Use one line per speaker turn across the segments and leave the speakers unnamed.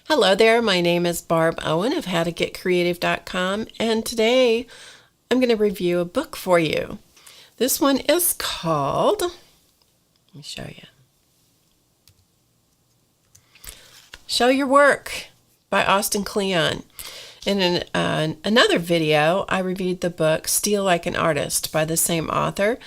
Hello there, my name is Barb Owen of HowToGetCreative.com, and today I'm going to review a book for you. This one is called, let me show you, Show Your Work by Kleon. In another video, I reviewed the book Steal Like an Artist by the same author.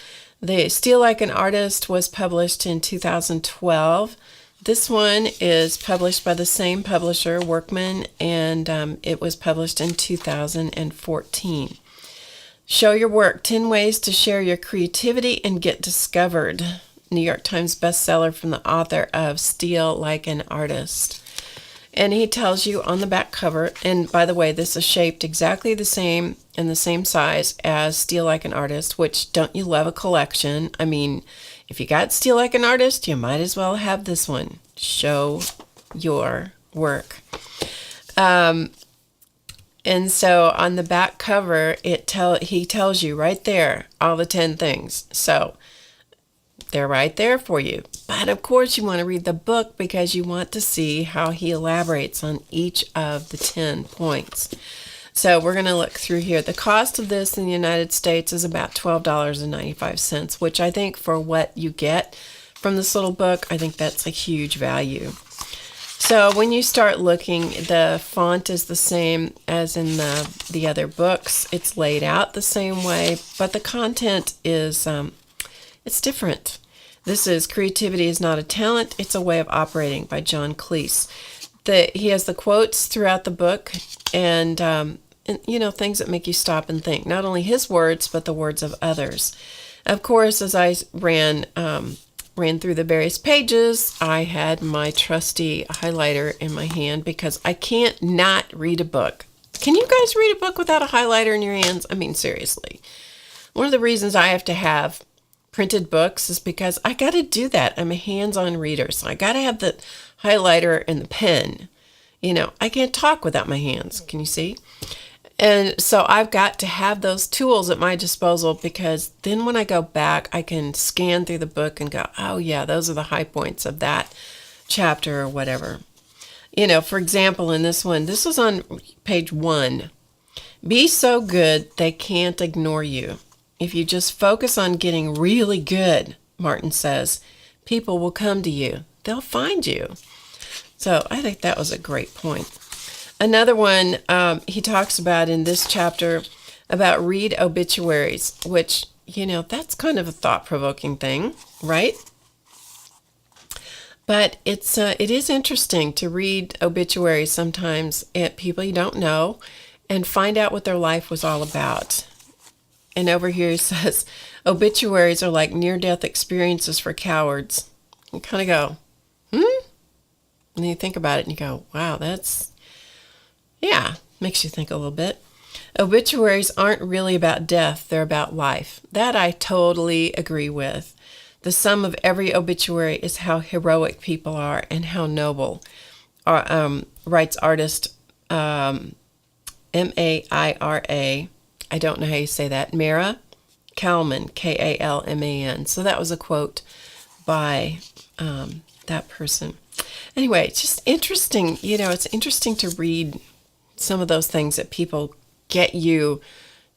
The Steal Like an Artist was published in 2012. This one is published by the same publisher, Workman, and it was published in 2014. Show Your Work, 10 Ways to Share Your Creativity and Get Discovered. New York Times bestseller from the author of Steal Like an Artist. And he tells you on the back cover, and by the way, this is shaped exactly the same and the same size as Steal Like an Artist, which don't you love a collection? I mean, if you got Steal Like an Artist, you might as well have this one. Show Your Work. And so on the back cover, he tells you right there all the 10 things. So they're right there for you. But of course you want to read the book because you want to see how he elaborates on each of the 10 points. So we're going to look through here. The cost of this in the United States is about $12.95, which I think for what you get from this little book, I think that's a huge value. So when you start looking, the font is the same as in the other books. It's laid out the same way, but the content is it's different. This is Creativity is Not a Talent, It's a Way of Operating by John Cleese. He has the quotes throughout the book and you know, things that make you stop and think. Not only his words, but the words of others. Of course, as I ran through the various pages, I had my trusty highlighter in my hand because I can't not read a book. Can you guys read a book without a highlighter in your hands? I mean, seriously. One of the reasons I have to have printed books is because I got to do that. I'm a hands-on reader, so I got to have the highlighter and the pen. You know, I can't talk without my hands. Can you see? And so I've got to have those tools at my disposal because then when I go back, I can scan through the book and go, oh yeah, those are the high points of that chapter or whatever. You know, for example, in this one, this was on page 1. Be so good they can't ignore you. If you just focus on getting really good, Martin says, people will come to you. They'll find you. So I think that was a great point. Another one he talks about in this chapter about read obituaries, which, you know, that's kind of a thought-provoking thing, right? But it is interesting to read obituaries sometimes at people you don't know and find out what their life was all about. And over here he says, obituaries are like near-death experiences for cowards. You kind of go, And you think about it and you go, wow, makes you think a little bit. Obituaries aren't really about death, they're about life. That I totally agree with. The sum of every obituary is how heroic people are and how noble, writes artist Maira. I don't know how you say that. Mara Kalman, Kalman. So that was a quote by that person. Anyway, it's just interesting. You know, it's interesting to read some of those things that people get you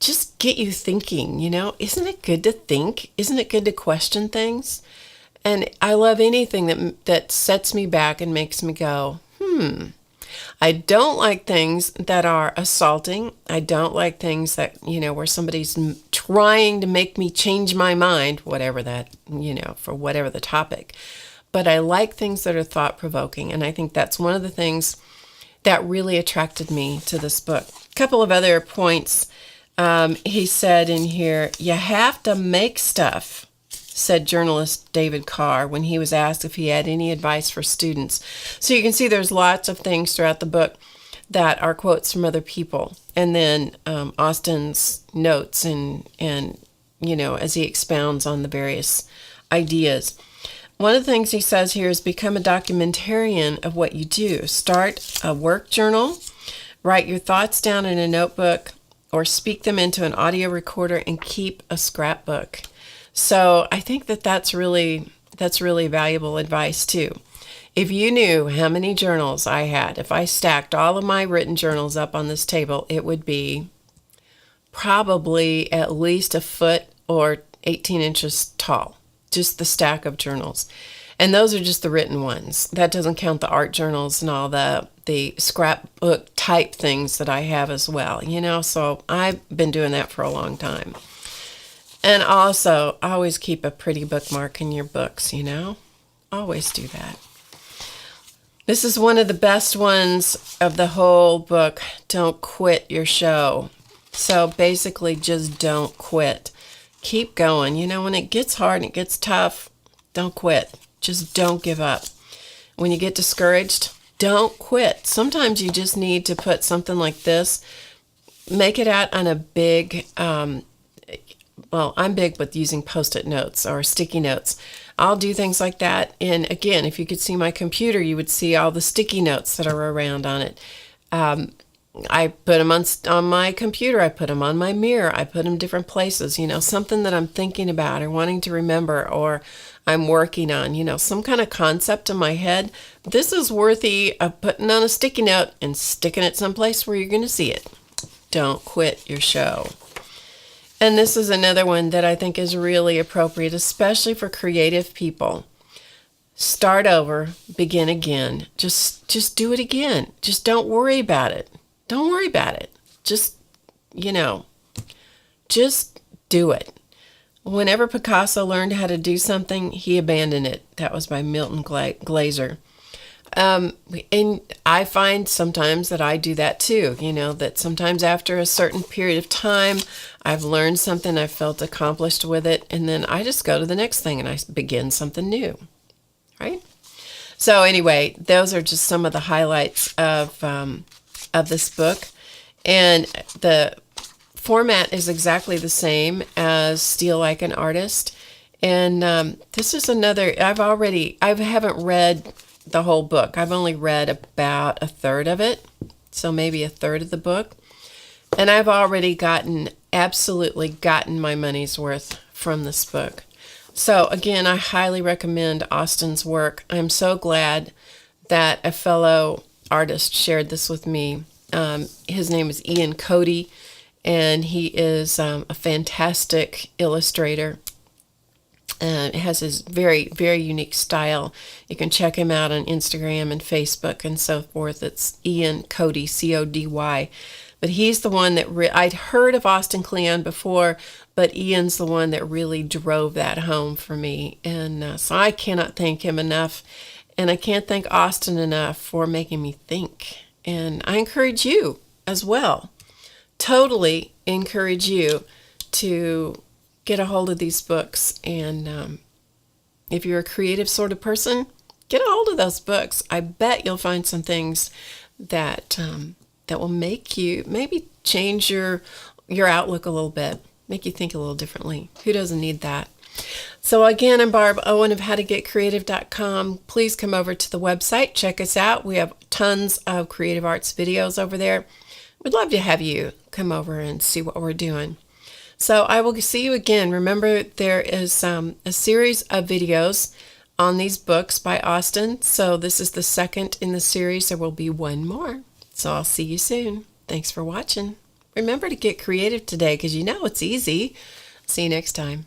thinking, you know. Isn't it good to think? Isn't it good to question things? And I love anything that sets me back and makes me go, I don't like things that are assaulting. I don't like things that, you know, where somebody's trying to make me change my mind, whatever that, you know, for whatever the topic. But I like things that are thought-provoking, and I think that's one of the things that really attracted me to this book. A couple of other points he said in here, you have to make stuff, said journalist David Carr when he was asked if he had any advice for students. So you can see there's lots of things throughout the book that are quotes from other people. And then Austen's notes and you know, as he expounds on the various ideas. One of the things he says here is become a documentarian of what you do. Start a work journal, write your thoughts down in a notebook, or speak them into an audio recorder and keep a scrapbook. So I think that's really valuable advice too. If you knew how many journals I had, if I stacked all of my written journals up on this table, it would be probably at least a foot or 18 inches tall, just the stack of journals. And those are just the written ones. That doesn't count the art journals and all the scrapbook type things that I have as well, so I've been doing that for a long time. And also, always keep a pretty bookmark in your books, always do that. This is one of the best ones of the whole book. Don't quit your show. So basically, just don't quit. Keep going. When it gets hard and it gets tough, don't quit. Just don't give up. When you get discouraged, don't quit. Sometimes you just need to put something like this, make it out on a big, I'm big with using Post-it notes or sticky notes. I'll do things like that. And again, if you could see my computer, you would see all the sticky notes that are around on it. I put them on my computer. I put them on my mirror. I put them different places, something that I'm thinking about or wanting to remember or I'm working on, some kind of concept in my head. This is worthy of putting on a sticky note and sticking it someplace where you're going to see it. Don't quit your show. And this is another one that I think is really appropriate, especially for creative people. Start over, begin again. Just do it again. Just don't worry about it. Don't worry about it. Just do it. Whenever Picasso learned how to do something, he abandoned it. That was by Milton Glaser. And I find sometimes that I do that too, that sometimes after a certain period of time, I've learned something, I've felt accomplished with it, and then I just go to the next thing and I begin something new, right? So anyway, those are just some of the highlights of this book. And the format is exactly the same as Steal Like an Artist. And this is another, I haven't read the whole book. I've only read about a third of it, so maybe a third of the book. And I've already absolutely gotten my money's worth from this book. So again, I highly recommend Austin's work. I'm so glad that a fellow artist shared this with me. His name is Ian Cody, and he is a fantastic illustrator. It has his very, very unique style. You can check him out on Instagram and Facebook and so forth. It's Ian Cody, C-O-D-Y. But he's the one that I'd heard of Austin Kleon before, but Ian's the one that really drove that home for me. And so I cannot thank him enough. And I can't thank Austin enough for making me think. And I encourage you as well. Totally encourage you to get a hold of these books. And if you're a creative sort of person, get a hold of those books. I bet you'll find some things that will make you maybe change your outlook a little bit, make you think a little differently. Who doesn't need that? So again, I'm Barb Owen of HowToGetCreative.com. Please come over to the website. Check us out. We have tons of creative arts videos over there. We'd love to have you come over and see what we're doing. So I will see you again. Remember, there is a series of videos on these books by Austin. So this is the second in the series. There will be one more. So I'll see you soon. Thanks for watching. Remember to get creative today because it's easy. See you next time.